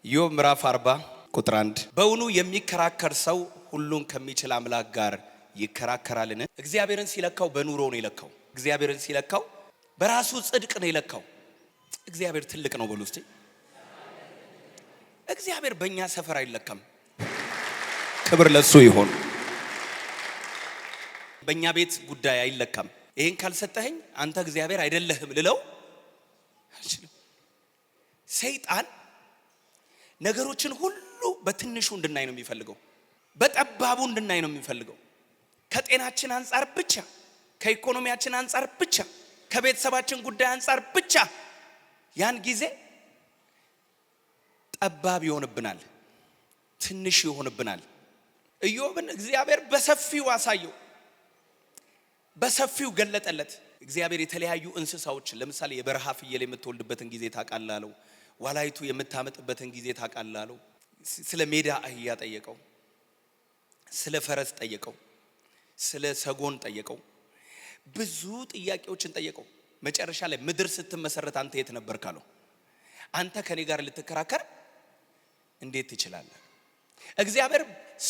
ኢዮብ ምዕራፍ 40 ቁጥር 1 በውኑ የሚከራከር ሰው ሁሉን ከሚችል አምላክ ጋር ይከራከራልን? እግዚአብሔርን ሲለካው በኑሮ ነው የለካው። እግዚአብሔርን ሲለካው በራሱ ጽድቅ ነው የለካው። እግዚአብሔር ትልቅ ነው በሉ እስቲ። እግዚአብሔር በእኛ ሰፈር አይለካም። ክብር ለሱ ይሁን። በእኛ ቤት ጉዳይ አይለካም። ይሄን ካልሰጠኸኝ አንተ እግዚአብሔር አይደለህም ልለው አልችልም። ሰይጣን ነገሮችን ሁሉ በትንሹ እንድናይ ነው የሚፈልገው። በጠባቡ እንድናይ ነው የሚፈልገው። ከጤናችን አንፃር ብቻ፣ ከኢኮኖሚያችን አንፃር ብቻ፣ ከቤተሰባችን ጉዳይ አንፃር ብቻ። ያን ጊዜ ጠባብ ይሆንብናል፣ ትንሽ ይሆንብናል። ኢዮብን እግዚአብሔር በሰፊው አሳየው፣ በሰፊው ገለጠለት። እግዚአብሔር የተለያዩ እንስሳዎችን ለምሳሌ የበረሃ ፍየል የምትወልድበትን ጊዜ ታውቃለህ። ዋላይቱ የምታመጥበትን ጊዜ ታውቃለህ። ስለ ሜዳ አህያ ጠየቀው፣ ስለ ፈረስ ጠየቀው፣ ስለ ሰጎን ጠየቀው። ብዙ ጥያቄዎችን ጠየቀው። መጨረሻ ላይ ምድር ስትመሰረት አንተ የት ነበርክ አለው። አንተ ከኔ ጋር ልትከራከር እንዴት ትችላለህ? እግዚአብሔር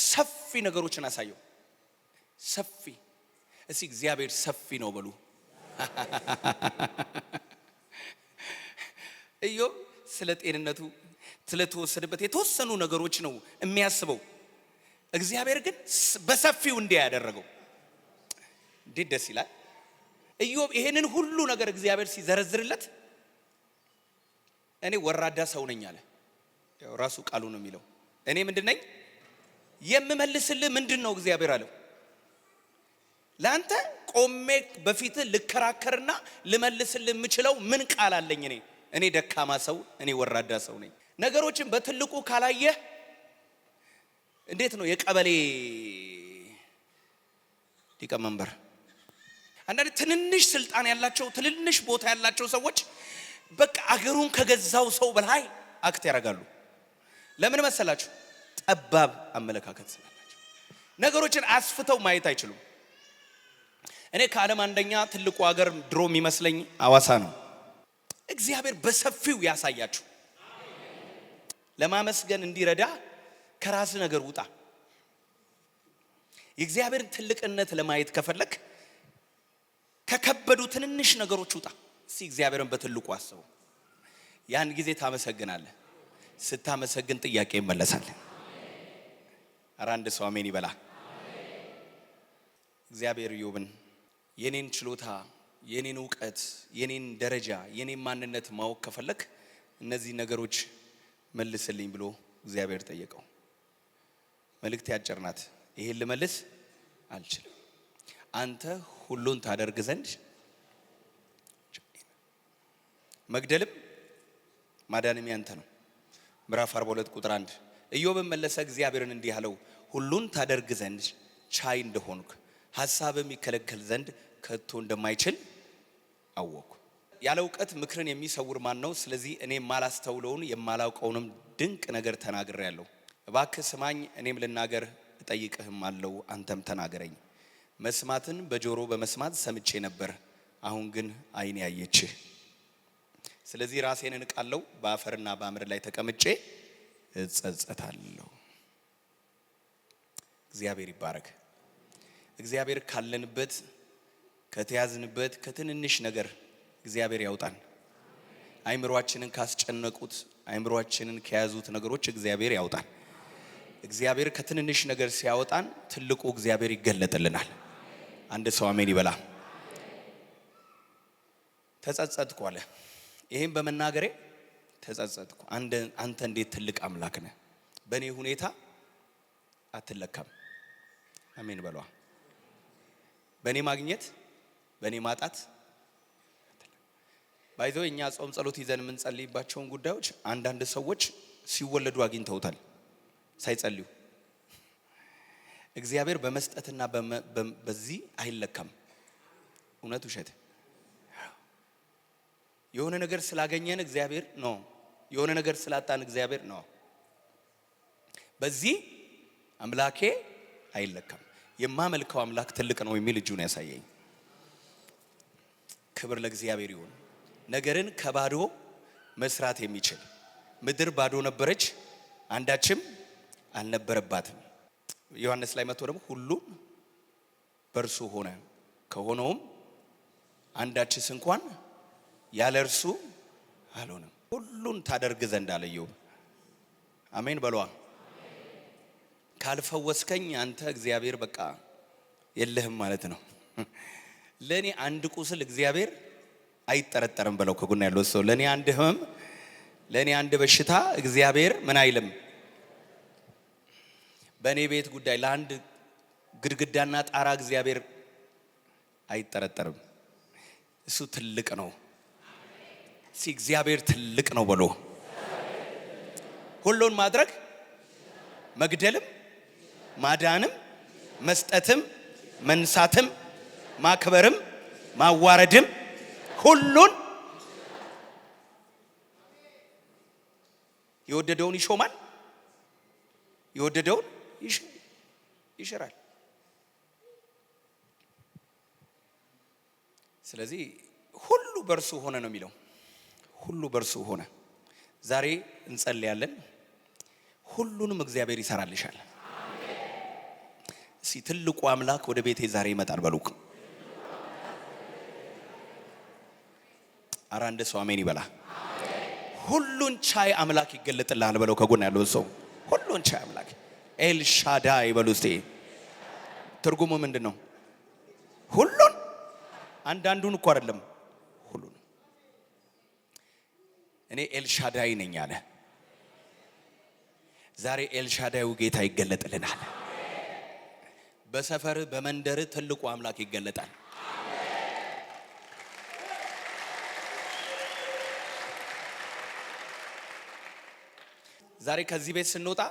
ሰፊ ነገሮችን አሳየው። ሰፊ እስቲ እግዚአብሔር ሰፊ ነው በሉ። ኢዮብ ስለ ጤንነቱ ስለተወሰደበት የተወሰኑ ነገሮች ነው የሚያስበው። እግዚአብሔር ግን በሰፊው እንዲያ ያደረገው እንዴት ደስ ይላል። ኢዮብ ይሄንን ሁሉ ነገር እግዚአብሔር ሲዘረዝርለት እኔ ወራዳ ሰው ነኝ አለ። ያው ራሱ ቃሉ ነው የሚለው። እኔ ምንድነኝ የምመልስልህ ምንድነው እግዚአብሔር አለው። ላንተ ቆሜ በፊት ልከራከርና ልመልስልህ የምችለው ምን ቃል አለኝ? እኔ ደካማ ሰው፣ እኔ ወራዳ ሰው ነኝ። ነገሮችን በትልቁ ካላየህ እንዴት ነው የቀበሌ ሊቀመንበር አንዳንድ ትንንሽ ስልጣን ያላቸው ትንንሽ ቦታ ያላቸው ሰዎች በቃ አገሩን ከገዛው ሰው በላይ አክት ያደርጋሉ። ለምን መሰላችሁ? ጠባብ አመለካከት ስላላቸው ነገሮችን አስፍተው ማየት አይችሉም። እኔ ከዓለም አንደኛ ትልቁ ሀገር ድሮ የሚመስለኝ ሐዋሳ ነው። እግዚአብሔር በሰፊው ያሳያችሁ። ለማመስገን እንዲረዳ ከራስ ነገር ውጣ። የእግዚአብሔርን ትልቅነት ለማየት ከፈለክ ከከበዱ ትንንሽ ነገሮች ውጣ። እስቲ እግዚአብሔርን በትልቁ አስበው። ያን ጊዜ ታመሰግናለህ። ስታመሰግን ጥያቄ ይመለሳል። ኧረ አንድ ሰው አሜን ይበላ። እግዚአብሔር ኢዮብን የኔን ችሎታ፣ የኔን እውቀት፣ የኔን ደረጃ፣ የኔን ማንነት ማወቅ ከፈለክ እነዚህ ነገሮች መልስልኝ ብሎ እግዚአብሔር ጠየቀው። መልእክት ያጭር ናት። ይሄን ልመልስ አልችልም። አንተ ሁሉን ታደርግ ዘንድ መግደልም ማዳንም ያንተ ነው። ምዕራፍ 42 ቁጥር 1 ኢዮብን መለሰ እግዚአብሔርን እንዲህ አለው፣ ሁሉን ታደርግ ዘንድ ቻይ እንደሆንክ ሐሳብም ይከለከል ዘንድ ከቶ እንደማይችል አወቅኩ። ያለ እውቀት ምክርን የሚሰውር ማን ነው? ስለዚህ እኔ የማላስተውለውን የማላውቀውንም ድንቅ ነገር ተናግሬያለሁ። እባክህ ስማኝ፣ እኔም ልናገር እጠይቅህም አለው፣ አንተም ተናገረኝ። መስማትን በጆሮ በመስማት ሰምቼ ነበር፣ አሁን ግን ዓይኔ አየችህ። ስለዚህ ራሴን እንቃለሁ፣ በአፈርና በአመድ ላይ ተቀምጬ እጸጸታለሁ። እግዚአብሔር ይባረክ። እግዚአብሔር ካለንበት ከተያዝንበት ከትንንሽ ነገር እግዚአብሔር ያውጣን። አይምሮአችንን ካስጨነቁት አይምሮአችንን ከያዙት ነገሮች እግዚአብሔር ያውጣን። እግዚአብሔር ከትንንሽ ነገር ሲያወጣን ትልቁ እግዚአብሔር ይገለጥልናል። አንድ ሰው አሜን ይበላ። ተጸጸትኩ አለ። ይሄን በመናገሬ ተጸጸትኩ። አንተ እንዴት ትልቅ አምላክ ነህ። በእኔ ሁኔታ አትለካም። አሜን በሏ። በእኔ ማግኘት በእኔ ማጣት ባይዘው እኛ ጾም ጸሎት ይዘን የምንጸልይባቸውን ጉዳዮች አንዳንድ ሰዎች ሲወለዱ አግኝተውታል ሳይጸልዩ። እግዚአብሔር በመስጠትና በዚህ አይለካም። እውነት ውሸት? የሆነ ነገር ስላገኘን እግዚአብሔር ነው፣ የሆነ ነገር ስላጣን እግዚአብሔር ነው። በዚህ አምላኬ አይለካም። የማመልከው አምላክ ትልቅ ነው የሚል እጁን ያሳየኝ። ክብር ለእግዚአብሔር ይሁን። ነገርን ከባዶ መስራት የሚችል ምድር ባዶ ነበረች፣ አንዳችም አልነበረባትም። ዮሐንስ ላይ መጥቶ ደግሞ ሁሉ በእርሱ ሆነ፣ ከሆነውም አንዳችስ እንኳን ያለ እርሱ አልሆነም። ሁሉን ታደርግ ዘንድ አለ ኢዮብ። አሜን በሏ። ካልፈወስከኝ አንተ እግዚአብሔር በቃ የለህም ማለት ነው። ለኔ አንድ ቁስል እግዚአብሔር አይጠረጠርም በለው ከጎን ያለው ሰው። ለኔ አንድ ህመም፣ ለኔ አንድ በሽታ እግዚአብሔር ምን አይልም። በኔ ቤት ጉዳይ ለአንድ ግድግዳና ጣራ እግዚአብሔር አይጠረጠርም። እሱ ትልቅ ነው። እግዚአብሔር ትልቅ ነው በሎ። ሁሉን ማድረግ መግደልም ማዳንም መስጠትም መንሳትም ማክበርም ማዋረድም ሁሉን የወደደውን ይሾማል፣ የወደደውን ይሽራል። ስለዚህ ሁሉ በእርሱ ሆነ ነው የሚለው። ሁሉ በእርሱ ሆነ። ዛሬ እንጸልያለን። ሁሉንም እግዚአብሔር ይሰራልሻል። እስቲ ትልቁ አምላክ ወደ ቤቴ ዛሬ ይመጣል በሉክ። ኧረ አንድ ሰው አሜን ይበላ። ሁሉን ቻይ አምላክ ይገለጥልሃል በለው ከጎን ያለው ሰው። ሁሉን ቻይ አምላክ ኤልሻዳይ በሉ እስቲ። ትርጉሙ ምንድን ነው? ሁሉን አንዳንዱን እኮ አይደለም፣ ሁሉን። እኔ ኤልሻዳይ ነኝ አለ። ዛሬ ኤልሻዳዩ ጌታ ይገለጥልናል። በሰፈር በመንደር ትልቁ አምላክ ይገለጣል። ዛሬ ከዚህ ቤት ስንወጣ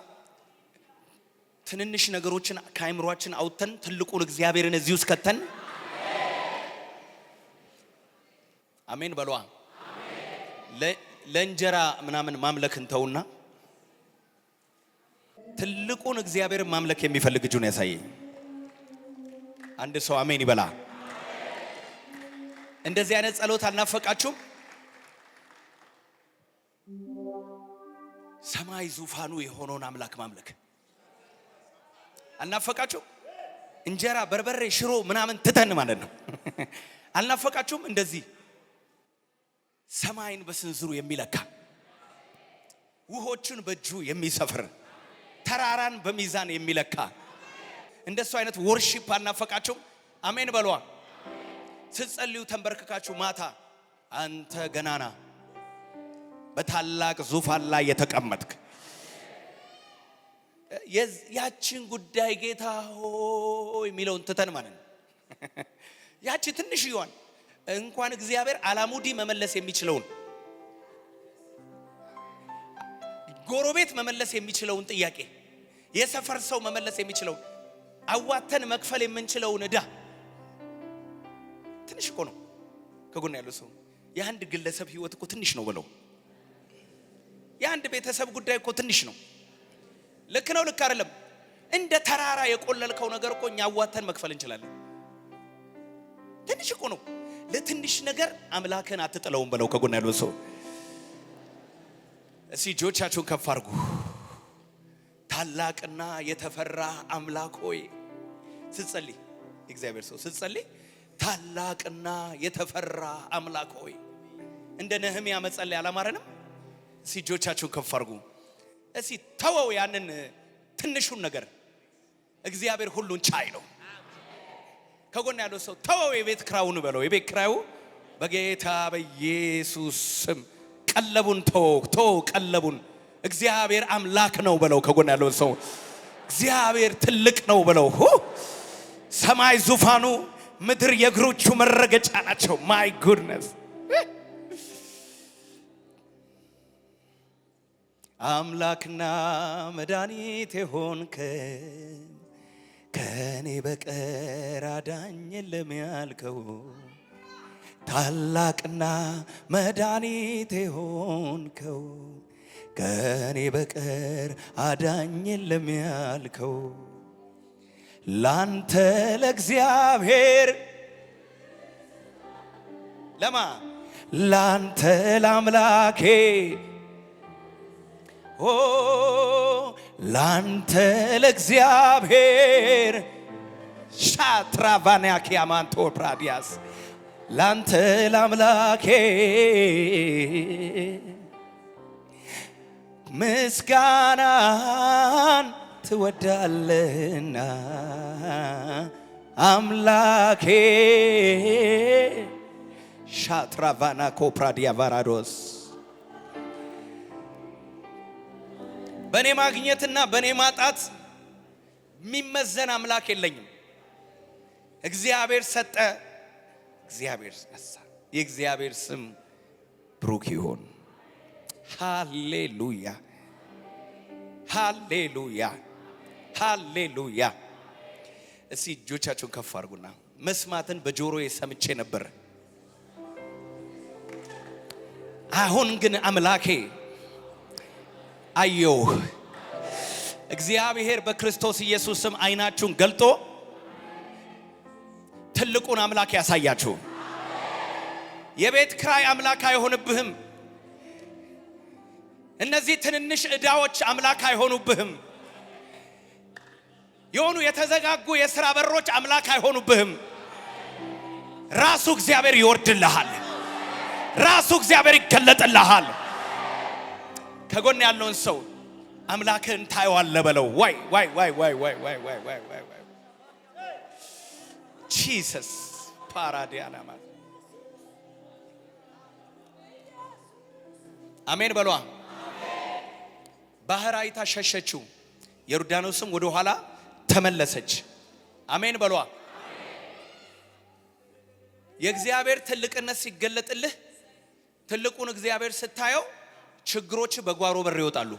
ትንንሽ ነገሮችን ከአይምሯችን አውጥተን ትልቁን እግዚአብሔርን እዚህ ውስጥ ከተን አሜን በሏ። ለእንጀራ ምናምን ማምለክን ተውና ትልቁን እግዚአብሔርን ማምለክ የሚፈልግ እጁን ያሳየኝ አንድ ሰው አሜን ይበላ። እንደዚህ አይነት ጸሎት አልናፈቃችሁም? ሰማይ ዙፋኑ የሆነውን አምላክ ማምለክ አልናፈቃችሁም? እንጀራ በርበሬ ሽሮ ምናምን ትተን ማለት ነው። አልናፈቃችሁም? እንደዚህ ሰማይን በስንዝሩ የሚለካ ውሆችን በእጁ የሚሰፍር ተራራን በሚዛን የሚለካ እንደሱ አይነት ወርሺፕ አልናፈቃችሁም? አሜን በሏ። ስትጸልዩ ተንበርክካችሁ ማታ አንተ ገናና በታላቅ ዙፋን ላይ የተቀመጥክ ያችን ጉዳይ ጌታ ሆይ የሚለውን ትተን ማለት ነው። ያቺ ትንሽ ይሆን እንኳን እግዚአብሔር አላሙዲ መመለስ የሚችለውን ጎረቤት መመለስ የሚችለውን ጥያቄ የሰፈር ሰው መመለስ የሚችለውን አዋተን መክፈል የምንችለውን ዕዳ ትንሽ እኮ ነው። ከጎን ያለው ሰው የአንድ ግለሰብ ህይወት እኮ ትንሽ ነው ብለው የአንድ ቤተሰብ ጉዳይ እኮ ትንሽ ነው። ልክ ነው ልክ አይደለም? እንደ ተራራ የቆለልከው ነገር እኮ እኛ አዋተን መክፈል እንችላለን። ትንሽ እኮ ነው። ለትንሽ ነገር አምላክን አትጥለውም ብለው ከጎን ያለው ሰው እስቲ እጆቻችሁን ከፍ አድርጉ። ታላቅና የተፈራ አምላክ ሆይ ስትጸልይ፣ እግዚአብሔር ሰው ስትጸልይ ታላቅና የተፈራ አምላክ ሆይ እንደ ነህምያ መጸለይ አላማረንም? እስቲ እጆቻችሁን ከፍ አድርጉ። እስቲ ተወው ያንን ትንሹን ነገር፣ እግዚአብሔር ሁሉን ቻይ ነው። ከጎን ያለው ሰው ተወው የቤት ክራውን በለው። የቤት ክራዩ በጌታ በኢየሱስ ስም ቀለቡን ተወው ቀለቡን። እግዚአብሔር አምላክ ነው በለው። ከጎን ያለው ሰው እግዚአብሔር ትልቅ ነው በለው። ሰማይ ዙፋኑ፣ ምድር የእግሮቹ መረገጫ ናቸው። ማይ ጉድነስ አምላክና መድኃኒት የሆንክ ከኔ በቀር አዳኝ የለም ያልከው ታላቅና መድኃኒት የሆንከው ከኔ በቀር አዳኝ የለም ያልከው ላንተ ለእግዚአብሔር ለማ ላንተ ለአምላኬ ላንተ ለእግዚአብሔር ሻትራቫንያ ኪያማንቶ ፕራዲያስ ላንተ ለአምላኬ ምስጋናን ትወዳለህና አምላኬ ሻትራቫና ኮፕራዲያ ቫራዶስ በኔ ማግኘትና በኔ ማጣት የሚመዘን አምላክ የለኝም። እግዚአብሔር ሰጠ፣ እግዚአብሔር ነሳ። የእግዚአብሔር ስም ብሩክ ይሁን። ሃሌሉያ ሃሌሉያ ሃሌሉያ። እስቲ እጆቻችሁን ከፍ አድርጉና መስማትን በጆሮዬ ሰምቼ ነበር፣ አሁን ግን አምላኬ አየሁ። እግዚአብሔር በክርስቶስ ኢየሱስ ስም አይናችሁን ገልጦ ትልቁን አምላክ ያሳያችሁ። የቤት ክራይ አምላክ አይሆንብህም። እነዚህ ትንንሽ ዕዳዎች አምላክ አይሆኑብህም። የሆኑ የተዘጋጉ የሥራ በሮች አምላክ አይሆኑብህም። ራሱ እግዚአብሔር ይወርድልሃል። ራሱ እግዚአብሔር ይገለጥልሃል። ከጎን ያለውን ሰው አምላክን ታየዋለህ በለው። ዋይ ዋይ ዋይ ዋይ ዋይ ዋይ ዋይ ዋይ ዋይ ጂሰስ ፓራዲያና ማለት አሜን በሏ። ባህር አይታ ሸሸችው፣ ዮርዳኖስም ወደ ኋላ ተመለሰች። አሜን በሏ። የእግዚአብሔር ትልቅነት ሲገለጥልህ፣ ትልቁን እግዚአብሔር ስታየው ችግሮች በጓሮ በር ይወጣሉ።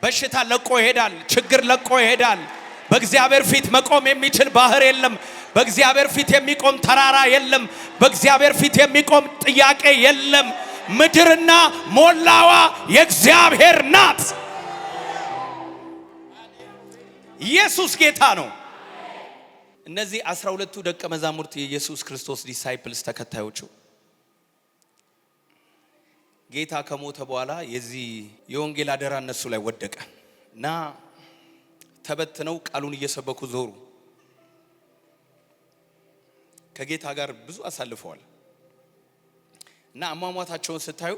በሽታ ለቆ ይሄዳል። ችግር ለቆ ይሄዳል። በእግዚአብሔር ፊት መቆም የሚችል ባህር የለም። በእግዚአብሔር ፊት የሚቆም ተራራ የለም። በእግዚአብሔር ፊት የሚቆም ጥያቄ የለም። ምድርና ሞላዋ የእግዚአብሔር ናት። ኢየሱስ ጌታ ነው። እነዚህ 12ቱ ደቀ መዛሙርት የኢየሱስ ክርስቶስ ዲሳይፕልስ ተከታዮቹ ጌታ ከሞተ በኋላ የዚህ የወንጌል አደራ እነሱ ላይ ወደቀ እና ተበትነው ቃሉን እየሰበኩ ዞሩ። ከጌታ ጋር ብዙ አሳልፈዋል እና አሟሟታቸውን ስታዩ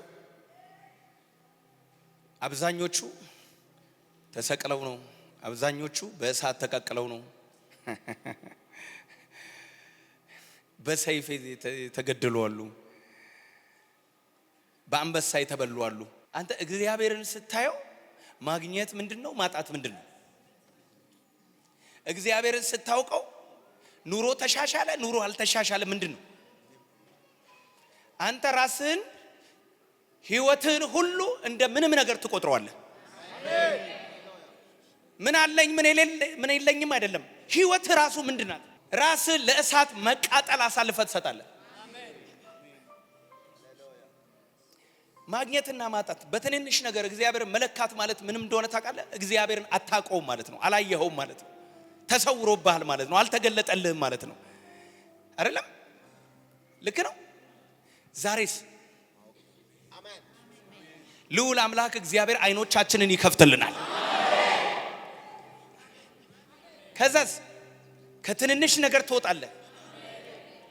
አብዛኞቹ ተሰቅለው ነው፣ አብዛኞቹ በእሳት ተቀቅለው ነው፣ በሰይፍ ተገደሉ አሉ፣ በአንበሳ የተበሉ አሉ። አንተ እግዚአብሔርን ስታየው ማግኘት ምንድነው? ማጣት ምንድነው? እግዚአብሔርን ስታውቀው ኑሮ ተሻሻለ፣ ኑሮ አልተሻሻለ ምንድነው? አንተ ራስህን ህይወትህን ሁሉ እንደ ምንም ነገር ትቆጥረዋለህ። ምን አለኝ ምን የለኝም አይደለም። ህይወት ራሱ ምንድናት? ራስህን ለእሳት መቃጠል አሳልፈህ ትሰጣለህ። ማግኘትና ማጣት በትንንሽ ነገር እግዚአብሔርን መለካት ማለት ምንም እንደሆነ ታውቃለህ? እግዚአብሔርን አታውቀውም ማለት ነው። አላየኸውም ማለት ነው። ተሰውሮብሃል ማለት ነው። አልተገለጠልህም ማለት ነው። አይደለም? ልክ ነው። ዛሬስ አሜን። ልዑል አምላክ እግዚአብሔር አይኖቻችንን ይከፍትልናል። ከዛስ ከትንንሽ ነገር ትወጣለህ።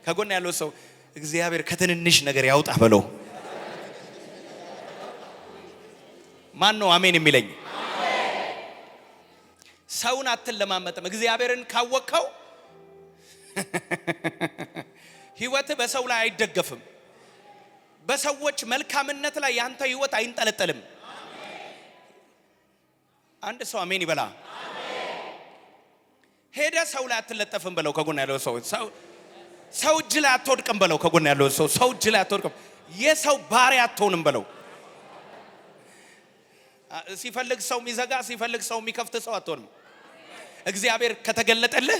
ከጎን ያለው ሰው እግዚአብሔር ከትንንሽ ነገር ያውጣ በለው። ማን ነው አሜን የሚለኝ? ሰውን አትለማመጥም። እግዚአብሔርን ካወቅከው ህይወት በሰው ላይ አይደገፍም። በሰዎች መልካምነት ላይ ያንተ ህይወት አይንጠለጠልም። አንድ ሰው አሜን ይበላ። ሄደ ሰው ላይ አትለጠፍም በለው። ከጎን ያለው ሰው እጅ ላይ አትወድቅም በለው። ከጎን ያለው ሰው እጅ ላይ አትወድቅም። የሰው ባሪያ አትሆንም በለው። ሲፈልግ ሰው የሚዘጋ ሲፈልግ ሰው የሚከፍት ሰው አትሆንም። እግዚአብሔር ከተገለጠልህ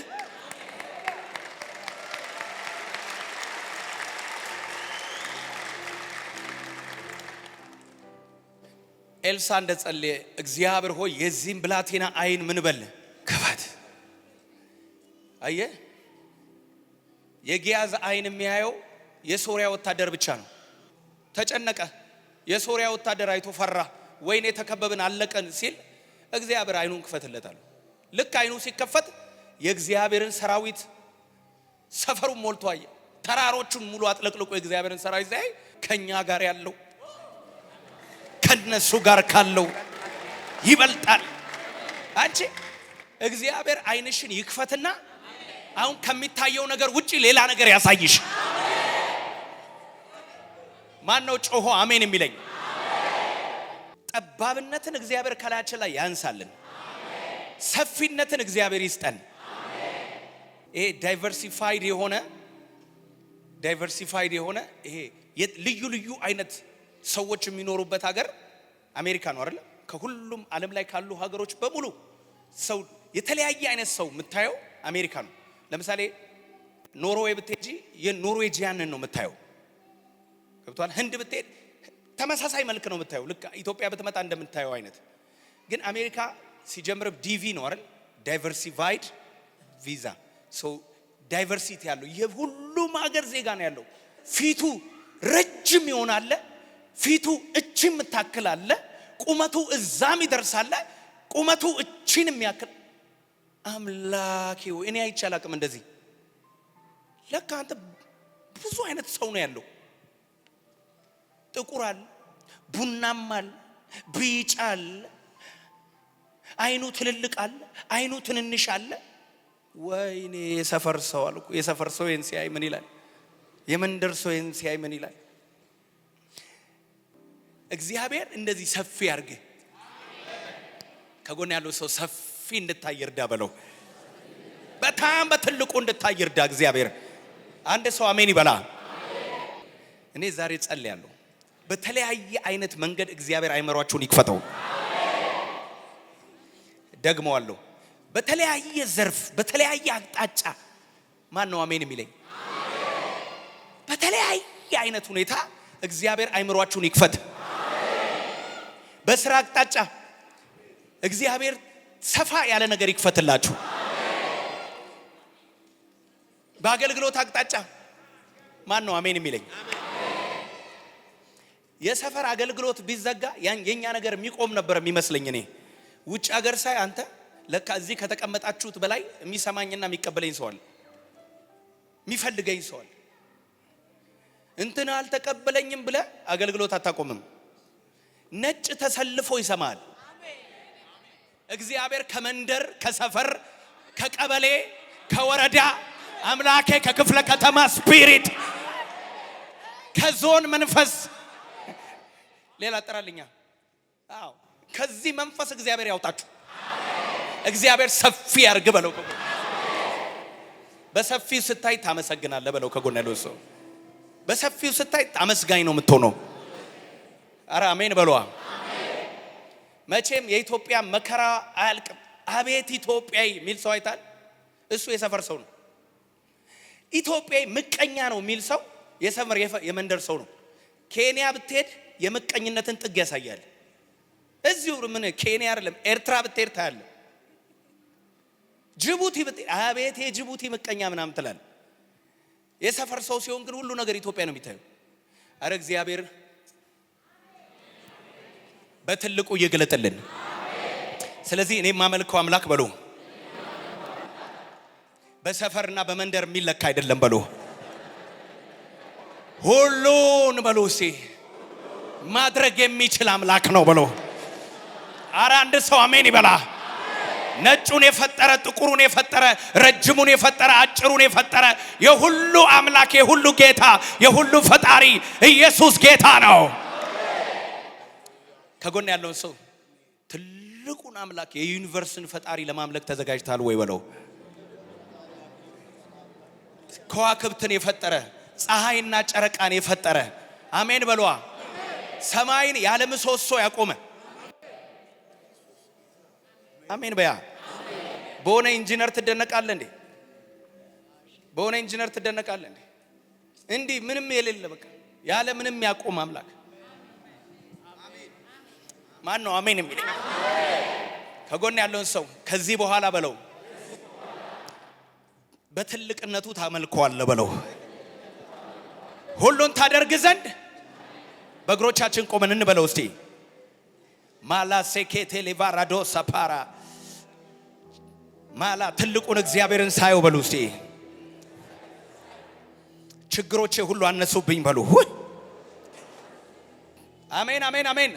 ኤልሳ እንደጸለየ እግዚአብሔር ሆይ የዚህን ብላቴና አይን ምን በል ክፈት። አየህ፣ የጊያዝ አይን የሚያየው የሶሪያ ወታደር ብቻ ነው። ተጨነቀ። የሶሪያ ወታደር አይቶ ፈራ። ወይኔ ተከበብን አለቀን ሲል እግዚአብሔር አይኑን ክፈትለታል። ልክ አይኑ ሲከፈት የእግዚአብሔርን ሰራዊት ሰፈሩን ሞልቶ አየ። ተራሮቹን ሙሉ አጥለቅልቆ የእግዚአብሔርን ሰራዊት ሲያይ ከኛ ጋር ያለው ከነሱ ጋር ካለው ይበልጣል። አንቺ እግዚአብሔር አይንሽን ይክፈትና አሁን ከሚታየው ነገር ውጪ ሌላ ነገር ያሳይሽ። ማን ነው ጮሆ አሜን የሚለኝ? ጠባብነትን እግዚአብሔር ከላያችን ላይ ያንሳልን። ሰፊነትን እግዚአብሔር ይስጠን። ይሄ ዳይቨርሲፋይድ የሆነ ይሄ ልዩ ልዩ አይነት ሰዎች የሚኖሩበት ሀገር አሜሪካ ነው አይደል? ከሁሉም ዓለም ላይ ካሉ ሀገሮች በሙሉ ሰው የተለያየ አይነት ሰው የምታየው አሜሪካ ነው። ለምሳሌ ኖርዌይ ብትሄጂ የኖርዌጂያንን ነው የምታየው። ገብቷል? ህንድ ብትሄድ ተመሳሳይ መልክ ነው የምታየው። ልክ ኢትዮጵያ ብትመጣ እንደምታየው አይነት። ግን አሜሪካ ሲጀምር ዲቪ ነው አይደል? ዳይቨርሲፋይድ ቪዛ። ሶ ዳይቨርሲቲ ያለው የሁሉም ሀገር ዜጋ ነው ያለው። ፊቱ ረጅም ይሆናል፣ ፊቱ እቺም ታክላለ፣ ቁመቱ እዛም ይደርሳል፣ ቁመቱ እቺን የሚያክል አምላኬው እኔ አይቻላቅም እንደዚህ። ለካ አንተ ብዙ አይነት ሰው ነው ያለው። ጥቁር አለ፣ ቡናማ አለ፣ ቢጫ አለ፣ አይኑ ትልልቅ አለ፣ አይኑ ትንንሽ አለ። ወይኔ የሰፈር ሰው አልኩ። የሰፈር ሰው ይሄን ሲያይ ምን ይላል? የመንደር ሰው ይሄን ሲያይ ምን ይላል? እግዚአብሔር እንደዚህ ሰፊ ያርግ። ከጎን ያለው ሰው ሰፊ እንድታይ ይርዳ በለው። በጣም በትልቁ እንድታይ ይርዳ እግዚአብሔር። አንድ ሰው አሜን ይበላ። እኔ ዛሬ ጸልያለሁ፣ በተለያየ አይነት መንገድ እግዚአብሔር አይመሯችሁን ይክፈተው። ደግመዋለሁ፣ በተለያየ ዘርፍ በተለያየ አቅጣጫ። ማን ነው አሜን የሚለኝ? በተለያየ አይነት ሁኔታ እግዚአብሔር አይምሯችሁን ይክፈት። በስራ አቅጣጫ እግዚአብሔር ሰፋ ያለ ነገር ይክፈትላችሁ። በአገልግሎት አቅጣጫ ማን ነው አሜን የሚለኝ? የሰፈር አገልግሎት ቢዘጋ የኛ ነገር የሚቆም ነበር የሚመስለኝ። እኔ ውጭ ሀገር ሳይ አንተ ለካ እዚህ ከተቀመጣችሁት በላይ የሚሰማኝና የሚቀበለኝ ሰው አለ፣ የሚፈልገኝ ሰው አለ። እንትን አልተቀበለኝም ብለ አገልግሎት አታቆምም። ነጭ ተሰልፎ ይሰማል። እግዚአብሔር ከመንደር ከሰፈር ከቀበሌ ከወረዳ አምላኬ ከክፍለ ከተማ ስፒሪት ከዞን መንፈስ ሌላ ጥራልኛ። አዎ ከዚህ መንፈስ እግዚአብሔር ያውጣችሁ። እግዚአብሔር ሰፊ ያርግ በለው። በሰፊው ስታይ ታመሰግናለህ በለው። ከጎን ያለው ሰው በሰፊው ስታይ አመስጋኝ ነው የምትሆነው። አረ አሜን በሏ። መቼም የኢትዮጵያ መከራ አያልቅም። አቤት ኢትዮጵያዊ የሚል ሰው አይታል? እሱ የሰፈር ሰው ነው። ኢትዮጵያዊ ምቀኛ ነው የሚል ሰው የሰፈር የመንደር ሰው ነው። ኬንያ ብትሄድ የምቀኝነትን ጥግ ያሳያል። እዚሁ ምን ኬንያ አይደለም ኤርትራ ብትሄድ ታያለ። ጅቡቲ ብትሄድ አቤት የጅቡቲ ምቀኛ ምናምን ትላል። የሰፈር ሰው ሲሆን ግን ሁሉ ነገር ኢትዮጵያ ነው የሚታየው። አረ እግዚአብሔር በትልቁ ይገለጥልን። ስለዚህ እኔ የማመልከው አምላክ በሉ በሰፈርና በመንደር የሚለካ አይደለም በሉ። ሁሉን በሉ እስቲ ማድረግ የሚችል አምላክ ነው በሉ። አረ አንድ ሰው አሜን ይበላ። ነጩን የፈጠረ ጥቁሩን የፈጠረ ረጅሙን የፈጠረ አጭሩን የፈጠረ የሁሉ አምላክ የሁሉ ጌታ የሁሉ ፈጣሪ ኢየሱስ ጌታ ነው። ከጎን ያለውን ሰው ትልቁን አምላክ የዩኒቨርስን ፈጣሪ ለማምለክ ተዘጋጅታል ወይ በለው። ከዋክብትን የፈጠረ ፀሐይና ጨረቃን የፈጠረ አሜን በሏ። ሰማይን ያለ ምሰሶ ያቆመ አሜን በያ። በሆነ ኢንጂነር ትደነቃለህ እንዴ? በሆነ ኢንጂነር ትደነቃለህ እንዴ? እንዲህ ምንም የሌለ በቃ ያለ ምንም ያቆም አምላክ ማን ነው አሜን የሚል? ከጎን ያለውን ሰው ከዚህ በኋላ በለው በትልቅነቱ ታመልከዋለህ በለው። ሁሉን ታደርግ ዘንድ በእግሮቻችን ቆመን እንበለው እስቲ። ማላ ሴኬቴ ሌቫራዶ ሳፓራ ማላ ትልቁን እግዚአብሔርን ሳየው በሉ እስቲ ችግሮቼ ሁሉ አነሱብኝ በሉ። አሜን አሜን አሜን።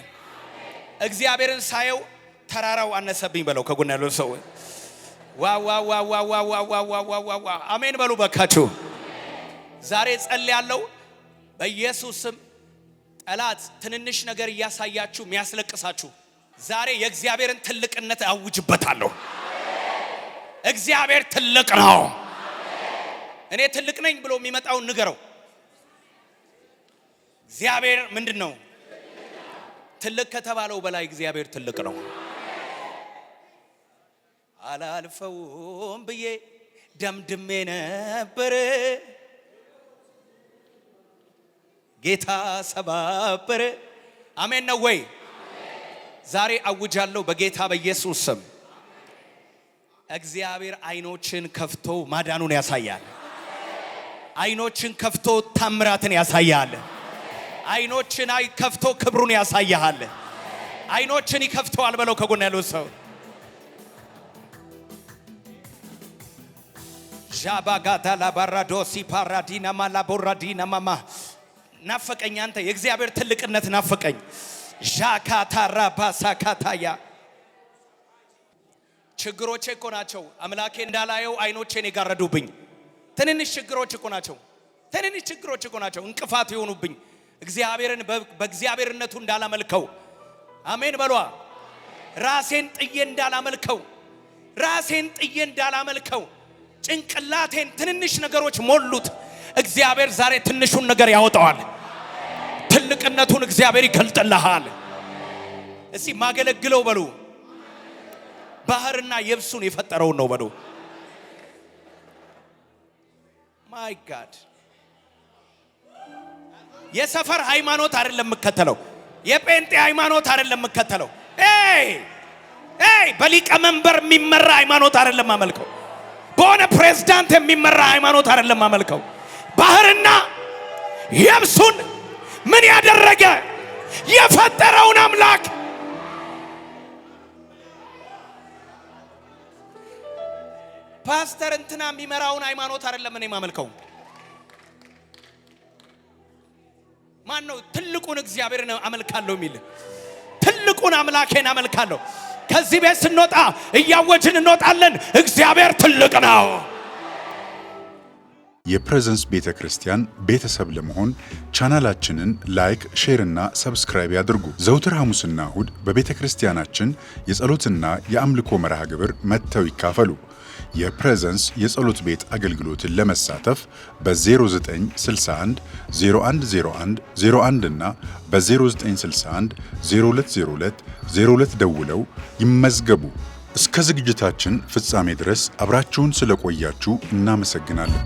እግዚአብሔርን ሳየው ተራራው አነሰብኝ በለው ከጎን ያለው ሰው ዋው ዋው ዋው ዋው ዋው ዋው አሜን በሉ በካችሁ። ዛሬ ጸልያለሁ በኢየሱስ ስም ጠላት ትንንሽ ነገር እያሳያችሁ የሚያስለቅሳችሁ ዛሬ የእግዚአብሔርን ትልቅነት አውጅበታለሁ። እግዚአብሔር ትልቅ ነው። እኔ ትልቅ ነኝ ብሎ የሚመጣው ንገረው። እግዚአብሔር ምንድነው? ትልቅ ከተባለው በላይ እግዚአብሔር ትልቅ ነው። አላልፈውም ብዬ ደምድሜ ነበር ጌታ ሰባበረ። አሜን ነው ወይ? ዛሬ አውጃለሁ በጌታ በኢየሱስ ስም እግዚአብሔር አይኖችን ከፍቶ ማዳኑን ያሳያል። አይኖችን ከፍቶ ታምራትን ያሳያል። አይኖችን ከፍቶ ክብሩን ያሳያል። አይኖችን ይከፍተዋል በለው ከጎን ያለው ሰው ጃባጋታ ላባራዶሲ ፓራዲና ማላቦራዲና ማማ ናፈቀኝ። አንተ የእግዚአብሔር ትልቅነት ናፈቀኝ። ጃካታ ራባሳካታያ ችግሮቼ እኮ ናቸው አምላኬ እንዳላየው አይኖቼን የጋረዱብኝ። ትንንሽ ችግሮች እኮ ናቸው። ትንንሽ ችግሮች እኮ ናቸው እንቅፋት የሆኑብኝ እግዚአብሔርን በእግዚአብሔርነቱ እንዳላመልከው። አሜን በሏ። ራሴን ጥዬ እንዳላመልከው ጭንቅላቴን ትንንሽ ነገሮች ሞሉት። እግዚአብሔር ዛሬ ትንሹን ነገር ያወጣዋል። ትልቅነቱን እግዚአብሔር ይገልጥልሃል። እስቲ ማገለግለው በሉ ባህርና የብሱን የፈጠረውን ነው በሉ። ማይ ጋድ የሰፈር ሃይማኖት አይደለም የምከተለው። የጴንጤ ሃይማኖት አይደለም የምከተለው። በሊቀ መንበር የሚመራ ሃይማኖት አይደለም ማመልከው። በሆነ ፕሬዝዳንት የሚመራ ሃይማኖት አይደለም ማመልከው። ባህርና የብሱን ምን ያደረገ የፈጠረውን አምላክ ፓስተር እንትና የሚመራውን ሃይማኖት አይደለም እኔ ማመልከው። ማን ነው ትልቁን እግዚአብሔርን አመልካለሁ የሚል? ትልቁን አምላኬን አመልካለሁ። ከዚህ ቤት ስንወጣ እያወጅን እንወጣለን። እግዚአብሔር ትልቅ ነው። የፕሬዘንስ ቤተክርስቲያን ቤተሰብ ለመሆን ቻናላችንን ላይክ፣ ሼር እና ሰብስክራይብ ያድርጉ። ዘውትር ሐሙስና እሁድ በቤተክርስቲያናችን የጸሎትና የአምልኮ መርሃ ግብር መጥተው ይካፈሉ። የፕሬዘንስ የጸሎት ቤት አገልግሎትን ለመሳተፍ በ0961 0101 01 እና በ0961 0202 02 ደውለው ይመዝገቡ። እስከ ዝግጅታችን ፍጻሜ ድረስ አብራችሁን ስለቆያችሁ እናመሰግናለን።